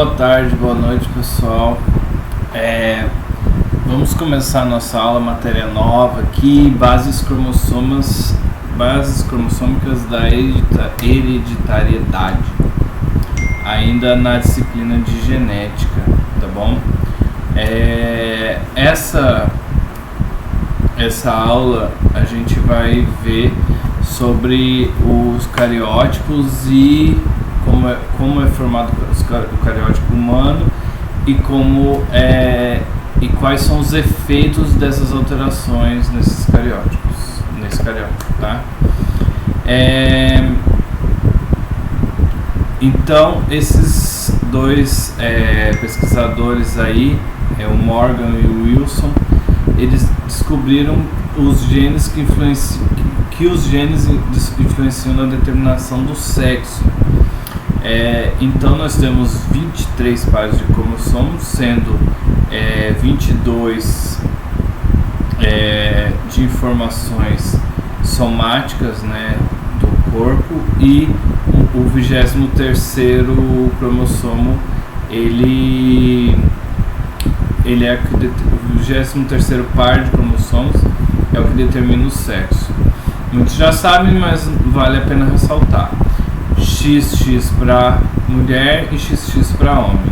Boa tarde, boa noite, pessoal. Vamos começar a nossa aula, matéria nova aqui, bases cromossômicas da hereditariedade, ainda na disciplina de genética, tá bom? Essa aula a gente vai ver sobre os cariótipos e como é formado o cariótipo humano e quais são os efeitos dessas alterações nesse cariótipo, tá? Então, esses dois pesquisadores aí, o Morgan e o Wilson, eles descobriram os genes que influenciam na determinação do sexo. Então nós temos 23 pares de cromossomos, sendo 22 de informações somáticas, né, do corpo, e o 23º cromossomo, ele é o 23º par de cromossomos, é o que determina o sexo. Muitos já sabem, mas vale a pena ressaltar: XX para mulher e XX para homem,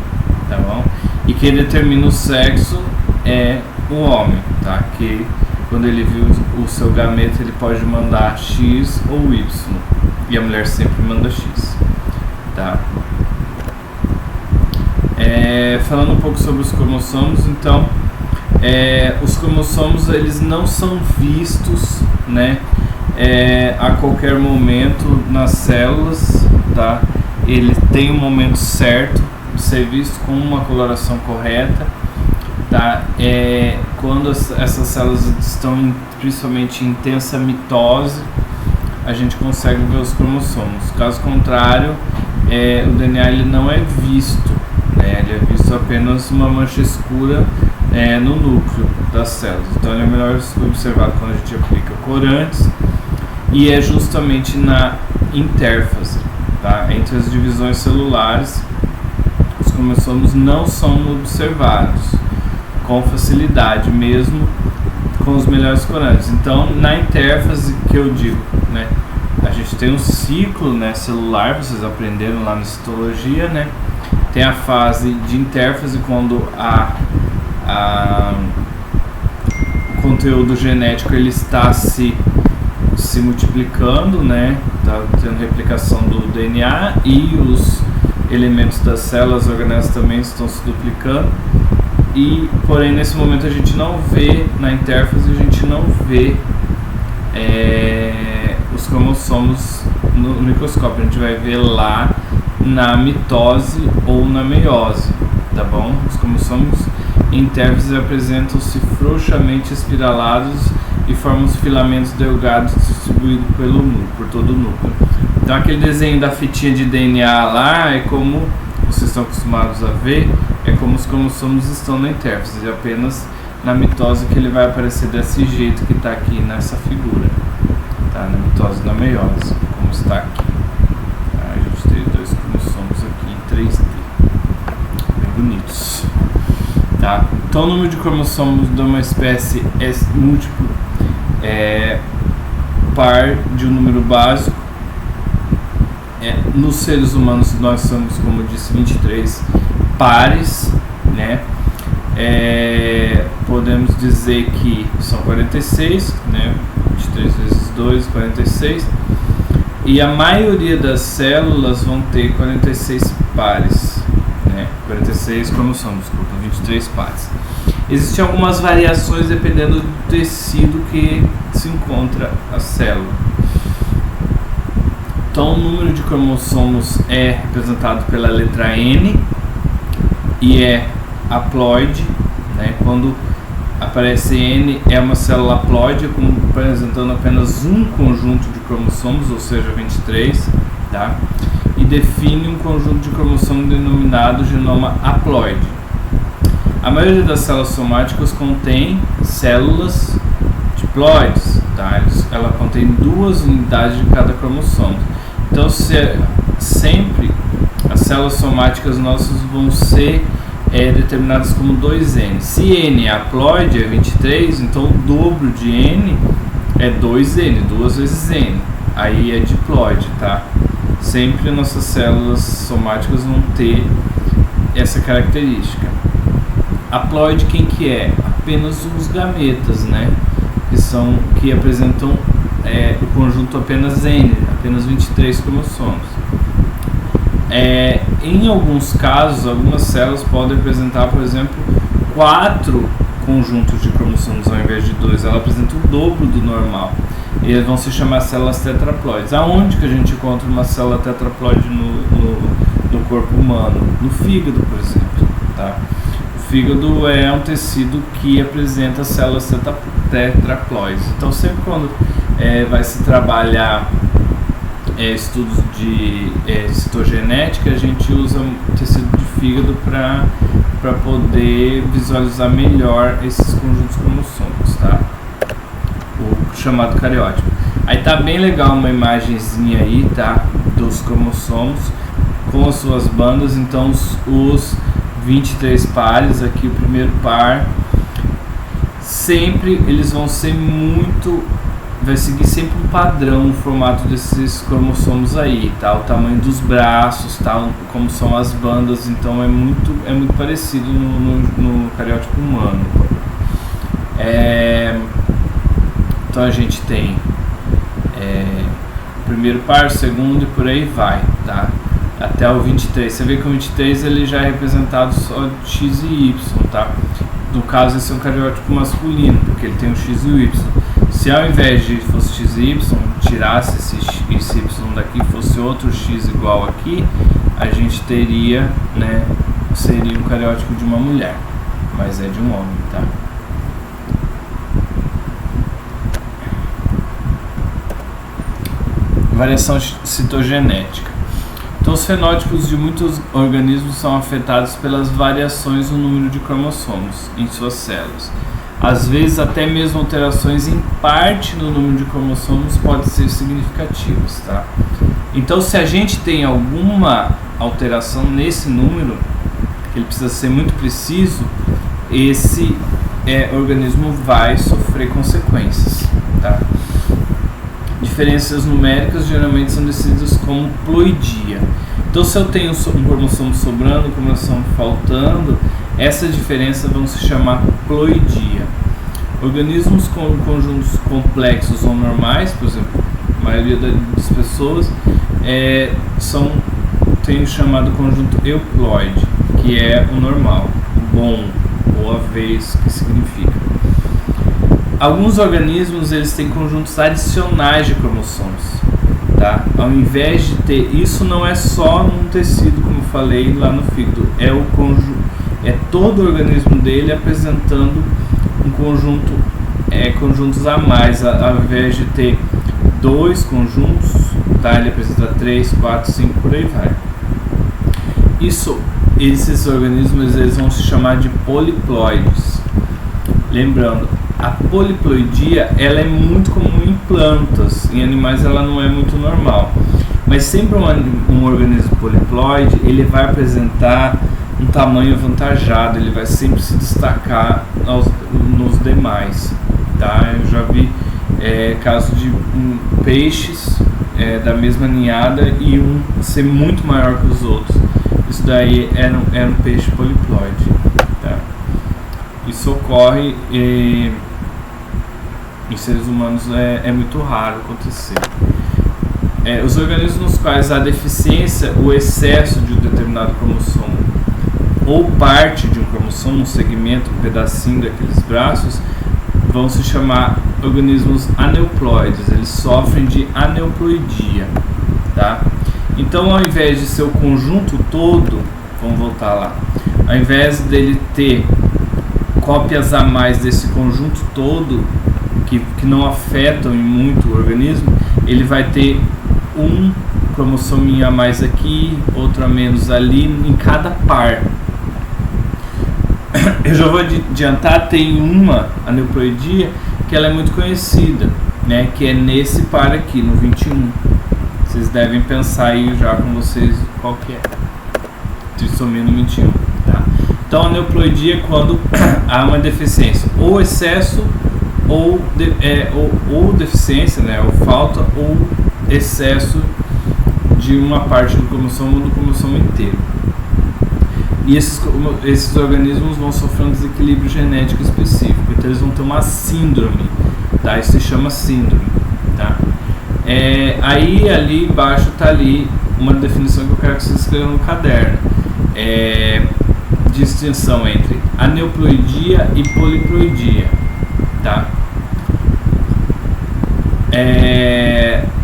tá bom? E quem determina o sexo é o homem, tá? Que quando ele viu o seu gameta, ele pode mandar X ou Y, e a mulher sempre manda X, tá? Falando um pouco sobre os cromossomos, então, os cromossomos, eles não são vistos, né, a qualquer momento nas células, tá? Ele tem um momento certo de ser visto com uma coloração correta, tá? Quando essas células estão principalmente em intensa mitose, a gente consegue ver os cromossomos. Caso contrário, o DNA ele não é visto, né? Ele é visto apenas uma mancha escura no núcleo das células. Então ele é melhor observado quando a gente aplica corantes, e é justamente na intérfase, tá? Entre as divisões celulares, os cromossomos não são observados com facilidade, mesmo com os melhores corantes. Então, na intérfase, que eu digo, né, a gente tem um ciclo, né, celular, vocês aprenderam lá na citologia, né? Tem a fase de intérfase, quando o conteúdo genético ele está se multiplicando, né? Tá tendo replicação do DNA, e os elementos das células organeladas também estão se duplicando. Porém, nesse momento a gente não vê, na intérfase, a gente não vê os cromossomos no microscópio. A gente vai ver lá na mitose ou na meiose, tá bom? Os cromossomos em intérfase apresentam-se frouxamente espiralados e formam os filamentos delgados distribuídos por todo o núcleo. Então, aquele desenho da fitinha de DNA lá é como vocês estão acostumados a ver, é como os cromossomos estão na intérfase, apenas na mitose que ele vai aparecer desse jeito que está aqui nessa figura, tá? Na mitose e na meiose, como está aqui. A gente tem dois cromossomos aqui em 3D, bem bonitos, tá? Então, o número de cromossomos de uma espécie é múltiplo, par de um número básico. Nos seres humanos nós somos, como eu disse, 23 pares, né? Podemos dizer que são 46, né? 23 vezes 2, 46, e a maioria das células vão ter 46 pares, né? 46 cromossomos, desculpa, 23 pares. Existem algumas variações dependendo do tecido que se encontra a célula. Então, o número de cromossomos é representado pela letra N e é haploide, né? Quando aparece N, é uma célula haploide, apresentando apenas um conjunto de cromossomos, ou seja, 23, tá? E define um conjunto de cromossomos denominado genoma haploide. A maioria das células somáticas contém células diploides, tá? Ela contém 2 unidades de cada cromossomo. Então, sempre as células somáticas nossas vão ser determinadas como 2N. Se N é haploide, é 23, então o dobro de N é 2N, 2 vezes N. Aí é diploide, tá? Sempre nossas células somáticas vão ter essa característica. Haploide, quem que é? Apenas os gametas, né? Que apresentam o conjunto apenas N, apenas 23 cromossomos. Em alguns casos, algumas células podem apresentar, por exemplo, 4 conjuntos de cromossomos ao invés de 2. Ela apresenta o dobro do normal. E eles vão se chamar células tetraploides. Aonde que a gente encontra uma célula tetraploide no corpo humano? No fígado, por exemplo. Tá? O fígado é um tecido que apresenta células tetraploides. Então, sempre quando vai se trabalhar estudos de citogenética, a gente usa tecido de fígado para poder visualizar melhor esses conjuntos cromossômicos, tá? O chamado cariótipo. Aí tá bem legal uma imagenzinha aí, tá? Dos cromossomos com as suas bandas. Então os 23 pares aqui, o primeiro par, sempre eles vão ser vai seguir sempre um padrão, o formato desses cromossomos aí, tá? O tamanho dos braços, tá? Como são as bandas, então é muito parecido no cariótipo humano. Então a gente tem o primeiro par, o segundo e por aí vai, tá? Até o 23. Você vê que o 23 ele já é representado só de X e Y, tá? No caso, esse é um cariótipo masculino, porque ele tem o X e o Y. Se ao invés de fosse X e Y, tirasse esse Y daqui, fosse outro X igual aqui, a gente teria, né, seria um cariótipo de uma mulher, mas é de um homem, tá? Variação citogenética. Então, os fenótipos de muitos organismos são afetados pelas variações no número de cromossomos em suas células. Às vezes, até mesmo alterações em parte no número de cromossomos podem ser significativas, tá? Então, se a gente tem alguma alteração nesse número, que ele precisa ser muito preciso, esse organismo vai sofrer consequências, tá? Diferenças numéricas geralmente são descritas como ploidia. Então, se eu tenho um cromossomo sobrando, um cromossomo faltando, essa diferença vão se chamar ploidia. Organismos com conjuntos complexos ou normais, por exemplo, a maioria das pessoas tem o chamado conjunto euploide, que é o normal, o bom, ou a vez, que significa. Alguns organismos eles têm conjuntos adicionais de cromossomos, tá? Ao invés de ter, isso não é só num tecido, como eu falei lá no fígado, é todo o organismo dele apresentando um conjunto, conjuntos a mais, ao invés de ter 2 conjuntos, tá? Ele apresenta 3, 4, 5, por aí vai. Esses organismos eles vão se chamar de poliploides. Lembrando, a poliploidia ela é muito comum em plantas, em animais ela não é muito normal, mas sempre um organismo poliploide ele vai apresentar um tamanho avantajado, ele vai sempre se destacar nos demais, tá? Eu já vi casos de peixes da mesma ninhada e um ser muito maior que os outros. Isso daí era um peixe poliploide, tá? Isso ocorre em seres humanos, é muito raro acontecer. Os organismos nos quais há deficiência, o excesso de um determinado cromossomo ou parte de um cromossomo, um segmento, um pedacinho daqueles braços, vão se chamar organismos aneuploides. Eles sofrem de aneuploidia, tá? Então, ao invés de ser o conjunto todo, vamos voltar lá, ao invés dele ter cópias a mais desse conjunto todo, que não afetam em muito o organismo, ele vai ter um cromossominho a mais aqui, outro a menos ali, em cada par. Eu já vou adiantar, tem uma aneuploidia que ela é muito conhecida, né, que é nesse par aqui, no 21. Vocês devem pensar aí já com vocês qual que é. trissomia no 21, tá? Então, a aneuploidia é quando há uma deficiência, ou excesso, ou deficiência, né, ou falta, ou excesso de uma parte do cromossomo ou do cromossomo inteiro. E esses organismos vão sofrer um desequilíbrio genético específico, então eles vão ter uma síndrome, tá? Isso se chama síndrome, tá? Aí ali embaixo está ali uma definição que eu quero que vocês escrevam no caderno. Distinção entre aneuploidia e poliploidia, tá?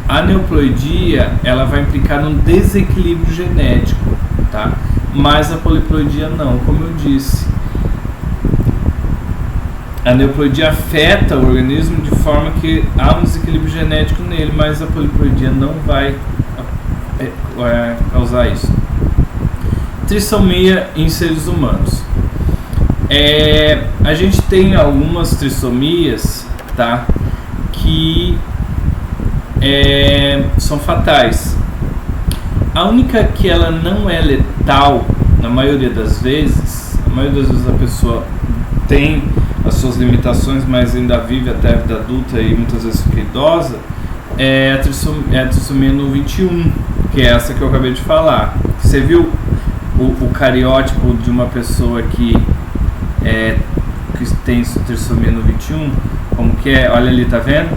A aneuploidia, ela vai implicar num desequilíbrio genético, tá? Mas a poliploidia não, como eu disse. A aneuploidia afeta o organismo de forma que há um desequilíbrio genético nele, mas a poliploidia não vai causar isso. Trissomia em seres humanos. A gente tem algumas trissomias, tá, que são fatais. A única que ela não é letal, na maioria das vezes, a pessoa tem as suas limitações, mas ainda vive até a vida adulta e muitas vezes fica idosa, é a trissomia no 21, que é essa que eu acabei de falar. Você viu o cariótipo de uma pessoa que tem trissomia no 21? Como que é? Olha ali, tá vendo?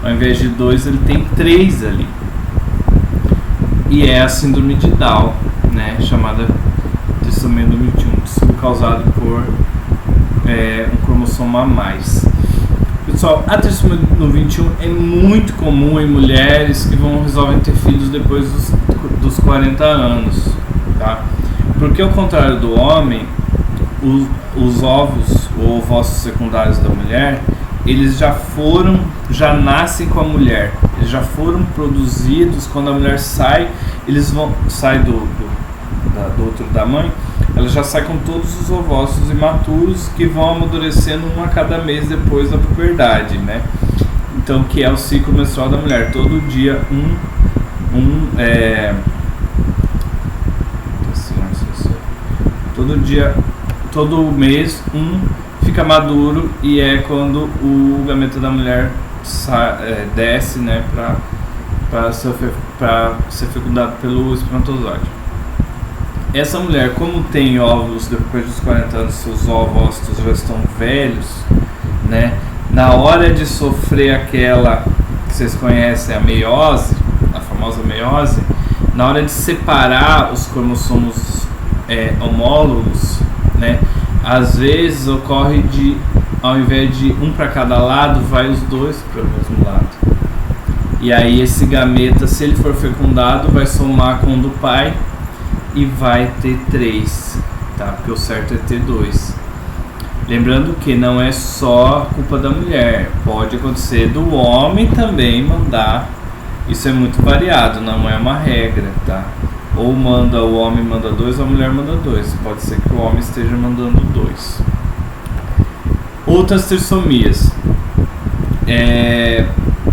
Ao invés de 2, ele tem 3 ali. E é a síndrome de Down, né, chamada trissomia no 21, distúrbio causado por um cromossomo a mais. Pessoal, a trissomia no 21 é muito comum em mulheres que resolvem ter filhos depois dos 40 anos, tá? Porque ao contrário do homem, os ovos ou ovócitos secundários da mulher, eles já nascem com a mulher, eles já foram produzidos. Quando a mulher sai, sai do útero da mãe, ela já sai com todos os ovócitos imaturos que vão amadurecendo um a cada mês depois da puberdade, né? Então, que é o ciclo menstrual da mulher, todo dia todo mês fica maduro, e é quando o gameta da mulher desce, né, para ser fecundado pelo espermatozoide. Essa mulher, como tem óvulos depois dos 40 anos, seus ovócitos já estão velhos, né, na hora de sofrer aquela que vocês conhecem, a meiose, a famosa meiose, na hora de separar os cromossomos homólogos, né, às vezes ocorre ao invés de um para cada lado, vai os dois para o mesmo lado. E aí esse gameta, se ele for fecundado, vai somar com o do pai e vai ter 3, tá? Porque o certo é ter 2. Lembrando que não é só culpa da mulher, pode acontecer do homem também mandar. Isso é muito variado, não é uma regra, tá? Ou o homem manda 2 ou a mulher manda 2. Pode ser que o homem esteja mandando 2. Outras trissomias.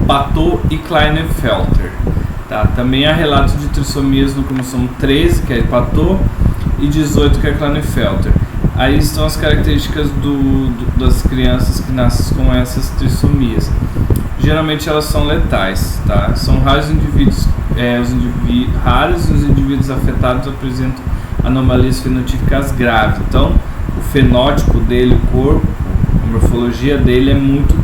Patot e Klinefelter. Tá? Também há relatos de trissomias no cromossomo 13, que é Patot, e 18, que é Klinefelter. Aí estão as características das crianças que nascem com essas trissomias. Geralmente elas são letais, tá? São raros os indivíduos afetados apresentam anomalias fenotípicas graves. Então, o fenótipo dele, o corpo, a morfologia dele é muito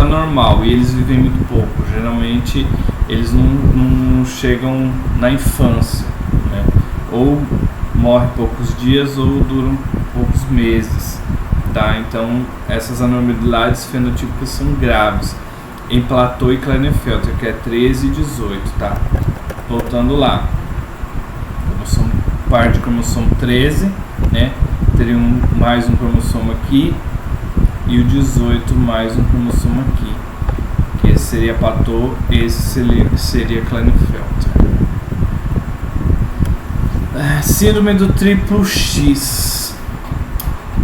anormal, e eles vivem muito pouco. Geralmente eles não chegam na infância, né? Ou morrem poucos dias ou duram poucos meses, tá? Então essas anormalidades fenotípicas são graves em Patot e Klinefelter, que é 13 e 18, tá? Voltando lá, par de cromossomo 13, né? Teria mais um cromossomo aqui, e o 18 mais um cromossomo aqui, que esse seria Patot, esse seria Klinefelter. Síndrome do triplo X.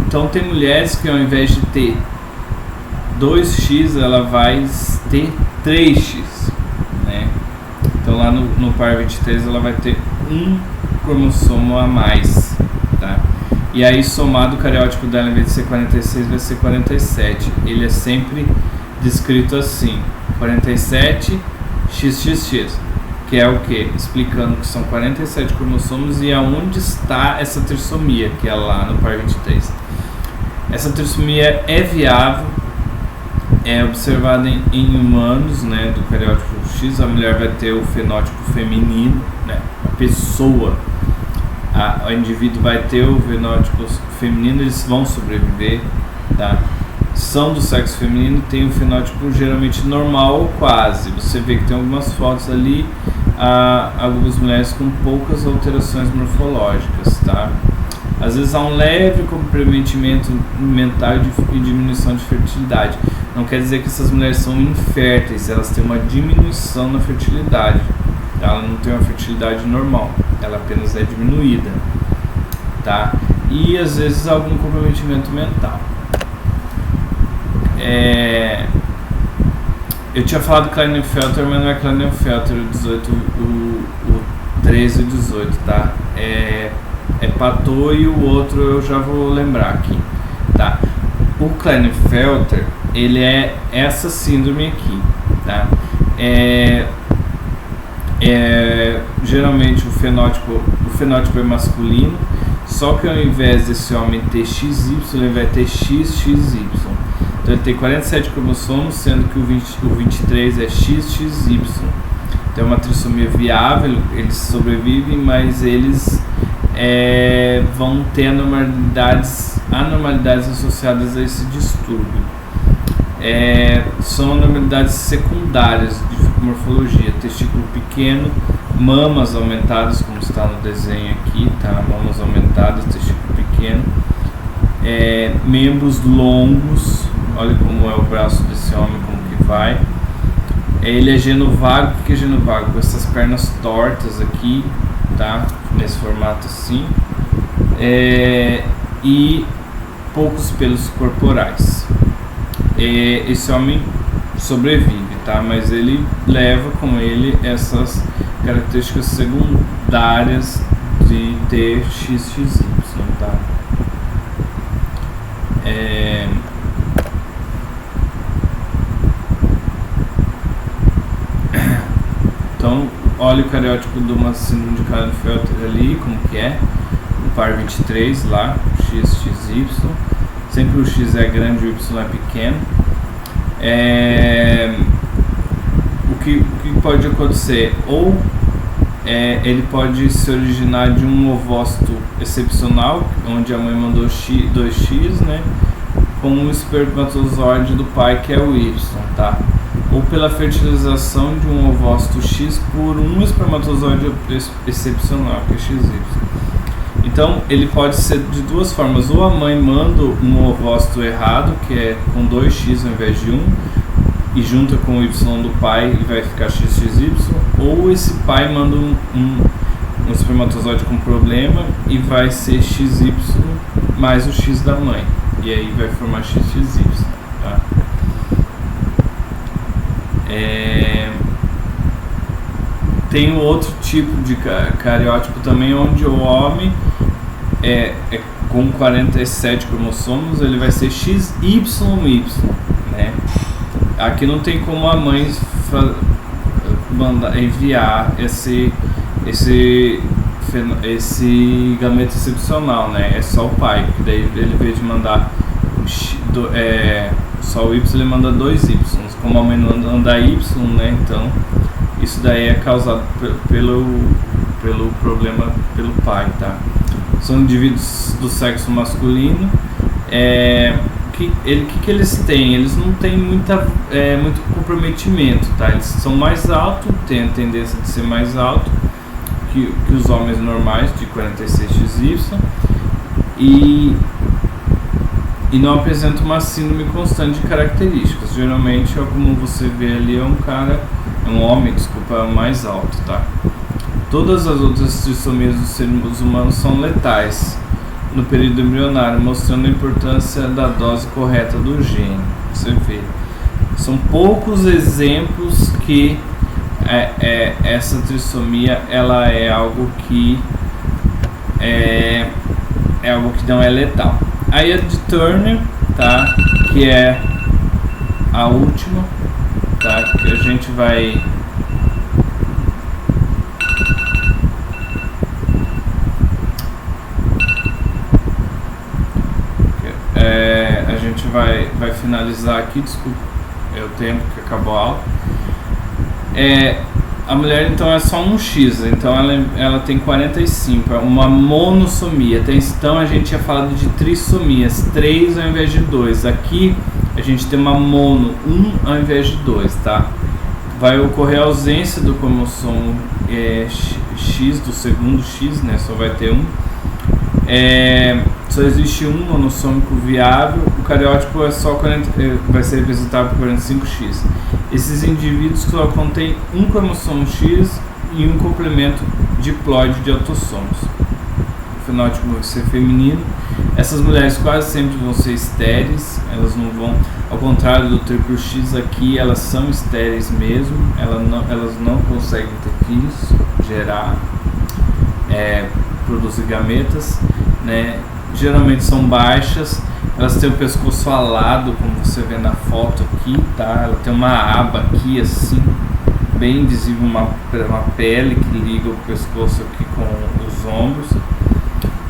Então tem mulheres que ao invés de ter 2x, ela vai ter 3x, né? Então lá no par 23 ela vai ter um cromossomo a mais, tá? E aí somado o cariótipo dela, em vez de ser 46, vai ser 47. Ele é sempre descrito assim, 47 XXX, que é o que? Explicando que são 47 cromossomos e aonde está essa trissomia, que é lá no par 23. Essa trissomia é viável, é observada em humanos, né, do cariótipo X. A mulher vai ter o fenótipo feminino, né, a pessoa, o indivíduo vai ter o fenótipo feminino, eles vão sobreviver, tá? São do sexo feminino, tem o fenótipo geralmente normal ou quase. Você vê que tem algumas fotos ali, algumas mulheres com poucas alterações morfológicas, tá? Às vezes há um leve comprometimento mental e diminuição de fertilidade. Não quer dizer que essas mulheres são inférteis, elas têm uma diminuição na fertilidade. Ela não tem uma fertilidade normal, ela apenas é diminuída, tá? E às vezes algum comprometimento mental. Eu tinha falado Klinefelter, mas não é Klinefelter o 18, o 13 e o 18, tá? É Patot e o outro eu já vou lembrar aqui, tá? O Klinefelter, ele é essa síndrome aqui, tá? Geralmente o fenótipo é masculino, só que ao invés desse homem ter XY, ele vai ter XXY. Então ele tem 47 cromossomos, sendo que o 23 é XXY. Então é uma trissomia viável, eles sobrevivem, mas eles vão ter anormalidades associadas a esse distúrbio. São anormalidades secundárias de morfologia: testículo pequeno, mamas aumentadas, como está no desenho aqui, tá? Mamas aumentadas, testículo pequeno, membros longos. Olha como é o braço desse homem, como que vai. Ele é genovago. O que é genovago? Com essas pernas tortas aqui, tá? Nesse formato assim, e poucos pelos corporais. Esse homem sobrevive, tá? Mas ele leva com ele essas características secundárias de ter XXY, tá? Então, olha o cariótipo de uma síndrome de Klinefelter ali, como que é, o par 23 lá, XXY, sempre o X é grande e o Y é pequeno. O que pode acontecer? Ou ele pode se originar de um ovócito excepcional, onde a mãe mandou 2X, né, com um espermatozoide do pai, que é o Y, tá? Ou pela fertilização de um ovócito X por um espermatozoide excepcional, que é XY. Então, ele pode ser de duas formas: ou a mãe manda um ovócito errado, que é com 2X ao invés de 1, e junta com o Y do pai e vai ficar XXY, ou esse pai manda um espermatozoide com problema e vai ser XY mais o X da mãe, e aí vai formar XXY, tá? Tem outro tipo de cariótipo também, onde o homem com 47 cromossomos, ele vai ser XYY, né? Aqui não tem como a mãe enviar esse gameto excepcional, né? É só o pai, que daí ele, em vez de mandar só o Y, ele manda 2 Y. Como a mãe não anda Y, né? Então isso daí é causado pelo problema pelo pai, tá? São indivíduos do sexo masculino. Que eles têm? Eles não têm muito comprometimento, tá? Eles são mais altos, têm a tendência de ser mais alto que os homens normais de 46XY, e não apresentam uma síndrome constante de características. Geralmente, como você vê ali, é um homem mais alto, tá? Todas as outras trissomias dos seres humanos são letais no período embrionário, mostrando a importância da dose correta do gene. Você vê, são poucos exemplos que essa trissomia ela é algo que algo que não é letal. Aí a de Turner, tá? Que é a última, tá? Que a gente vai vai finalizar aqui, desculpa, é o tempo que acabou a aula. A mulher então é só um X, então ela tem 45, é uma monossomia. Então a gente tinha falado de trissomias, 3 ao invés de 2. Aqui a gente tem uma mono, 1 ao invés de 2, tá? Vai ocorrer a ausência do cromossomo X, do segundo X, né? Só vai ter um. Só existe um monossômico viável. O cariótipo vai ser representado por 45X. Esses indivíduos só contêm um cromossomo X e um complemento diploide de autossomos. O fenótipo vai ser feminino. Essas mulheres quase sempre vão ser estéreis, elas não vão, ao contrário do triplo X aqui, elas são estéreis mesmo, elas não conseguem ter filhos, gerar, produzir gametas, né? Geralmente são baixas, elas têm o pescoço alado, como você vê na foto aqui, tá? Ela tem uma aba aqui assim, bem visível, uma pele que liga o pescoço aqui com os ombros.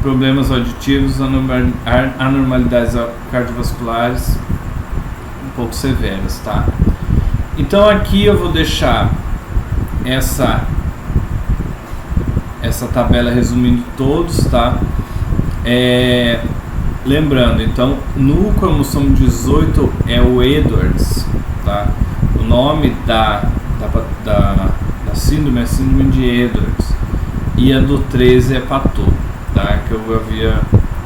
Problemas auditivos, anormalidades cardiovasculares um pouco severas, tá? Então aqui eu vou deixar essa tabela resumindo todos, tá? Lembrando, então, no cromossomo 18 é o Edwards, tá? O nome da síndrome é síndrome de Edwards, e a do 13 é Patot, tá? Que eu havia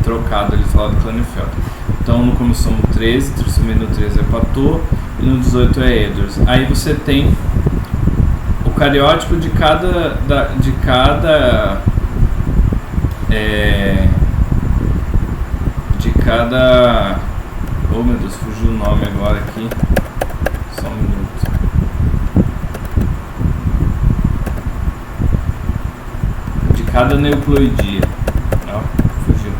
trocado ali, falado do Klinefelter. Então, no cromossomo 13, trissomia no 13 é Patot, e no 18 é Edwards. Aí você tem o cariótipo de cada oh meu Deus, fugiu o nome agora aqui, só um minuto. De cada neuploidia, não, fugiu.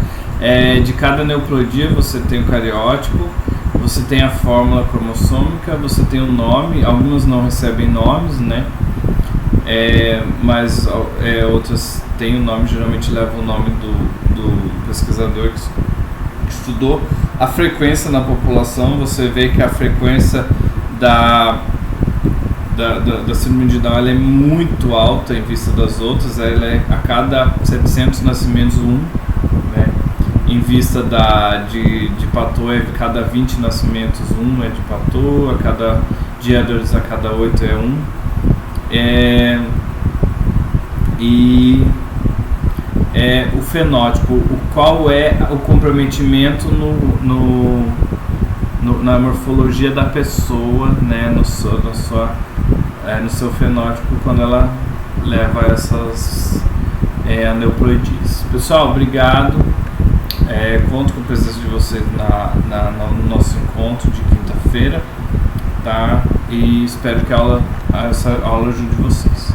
De cada neuploidia você tem o cariótipo, você tem a fórmula cromossômica, você tem o nome, algumas não recebem nomes, né? Mas outras têm o nome, geralmente levam o nome do pesquisador que estudou. A frequência na população, você vê que a frequência da síndrome de Down ela é muito alta em vista das outras, ela é a cada 700 nascimentos 1, né? Em vista de Patot, é cada 20 nascimentos 1 é de Patot, de Edwards a cada 8 é 1. O fenótipo, qual é o comprometimento na morfologia da pessoa, né, no seu fenótipo quando ela leva essas aneuploidias. Pessoal, obrigado. Conto com a presença de vocês no nosso encontro de quinta-feira, tá? E espero que essa aula ajude vocês.